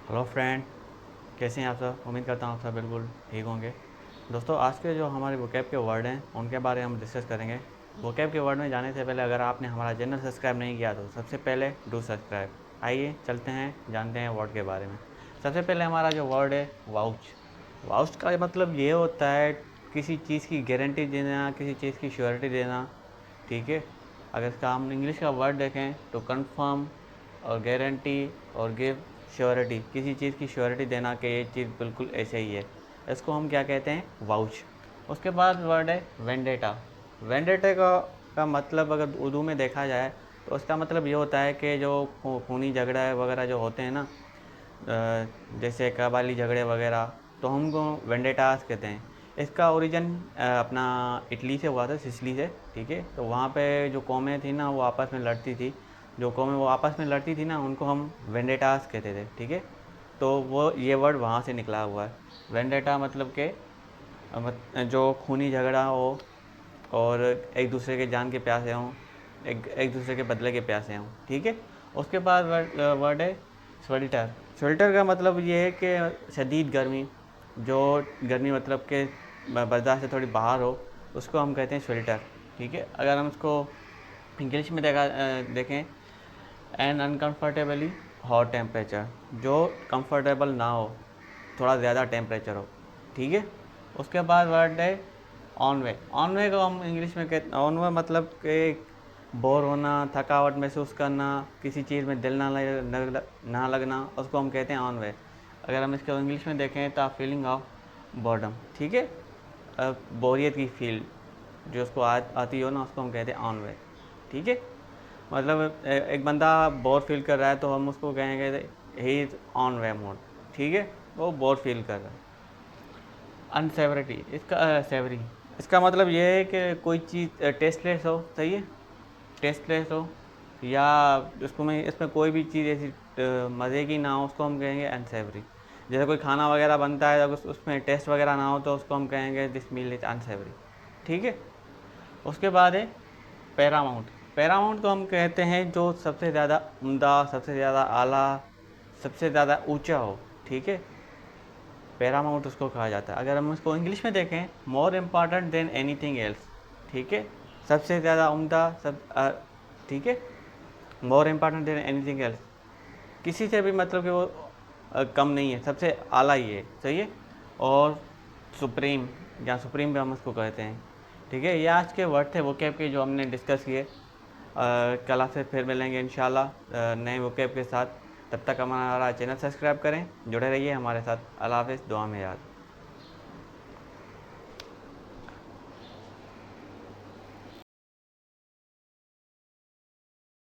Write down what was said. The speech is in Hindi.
हेलो फ्रेंड, कैसे हैं आप सब। उम्मीद करता हूँ आप सब बिल्कुल ठीक होंगे। दोस्तों, आज के जो हमारे वोकैब के वर्ड हैं उनके बारे में हम डिस्कस करेंगे। वोकैब के वर्ड में जाने से पहले अगर आपने हमारा चैनल सब्सक्राइब नहीं किया तो सबसे पहले डू सब्सक्राइब। आइए चलते हैं, जानते हैं वर्ड के बारे में। सबसे पहले हमारा जो वर्ड है वाउच। वाउच का मतलब ये होता है किसी चीज़ की गारंटी देना, किसी चीज़ की श्योरिटी देना। ठीक है। अगर इसका हम इंग्लिश का वर्ड देखें तो कंफर्म और गारंटी और गिव श्योरिटी, किसी चीज़ की श्योरिटी देना कि ये चीज़ बिल्कुल ऐसे ही है, इसको हम क्या कहते हैं, वाउच। उसके बाद वर्ड है वेंडेटा। वेंडेटा का मतलब अगर उर्दू में देखा जाए तो उसका मतलब ये होता है कि जो खूनी झगड़ा वगैरह जो होते हैं ना, जैसे कबाली झगड़े वगैरह, तो हमको वेंडेटास कहते हैं। इसका ओरिजिन अपना इटली से हुआ था, सिसली से। ठीक है। तो वहाँ पे जो कौमें थी ना वो आपस में लड़ती थी, जो कौमें वो आपस में लड़ती थी ना उनको हम वेंडेटास कहते थे। ठीक है। तो वो ये वर्ड वहाँ से निकला हुआ है। वेंडेटा मतलब के जो खूनी झगड़ा हो और एक दूसरे के जान के प्यासे हों, एक दूसरे के बदले के प्यासे हों। ठीक है। उसके बाद वर्ड है स्वेल्टर। स्वेल्टर का मतलब ये है कि शदीद गर्मी, जो गर्मी मतलब के बर्दाश्त से थोड़ी बाहर हो, उसको हम कहते हैं स्वेल्टर। ठीक है। अगर हम इसको इंग्लिश में देखें, एन अनकम्फर्टेबली हॉट टेम्परेचर, जो कंफर्टेबल ना हो, थोड़ा ज़्यादा टेम्परेचर हो। ठीक है। उसके बाद वर्ड है ऑन वे। ऑन वे को हम इंग्लिश में कहते, ऑन वे मतलब कि बोर होना, थकावट महसूस करना, किसी चीज़ में दिल ना लगना, उसको हम कहते हैं ऑन वे। अगर हम इसको इंग्लिश में देखें तो फीलिंग ऑफ बॉर्डम। ठीक है। बोरियत की फील जो उसको आती हो ना, उसको हम कहते हैं ऑन वे। ठीक है। मतलब एक बंदा बोर फील कर रहा है तो हम उसको कहेंगे he is on way mode. ठीक है। वो बोर फील कर रहा है। अनसेवरिटी, इसका सेवरी, इसका मतलब ये है कि कोई चीज़ टेस्टलेस हो। सही है। टेस्टलेस हो, या उसको में इसमें कोई भी चीज़ ऐसी मज़े की ना हो, उसको हम कहेंगे अनसेवरी। जैसे कोई खाना वगैरह बनता है, अगर उसमें टेस्ट वगैरह ना हो तो उसको हम कहेंगे दिस मील इज़ अनसेवरी। ठीक है। उसके बाद है पैरामाउंट। पैरामाउंट को हम कहते हैं जो सबसे ज़्यादा उम्दा, सबसे ज़्यादा आला, सबसे ज़्यादा ऊंचा हो। ठीक है। पैरामाउंट उसको कहा जाता है। अगर हम उसको इंग्लिश में देखें, more important than anything else. ठीक है। सबसे ज़्यादा उम्दा, ठीक है। More important than anything else, किसी से भी मतलब कि वो कम नहीं है, सबसे आला ही है। सही है। और सुप्रीम, या सुप्रीम भी हम उसको कहते हैं। ठीक है। ये आज के वर्ड थे वोकैब के जो हमने डिस्कस किए। कल आपसे फिर मिलेंगे इंशाल्लाह नए वोकैब के साथ। तब तक हमारा चैनल सब्सक्राइब करें, जुड़े रहिए हमारे साथ। अल्लाह हाफ़िज़, दुआ में याद।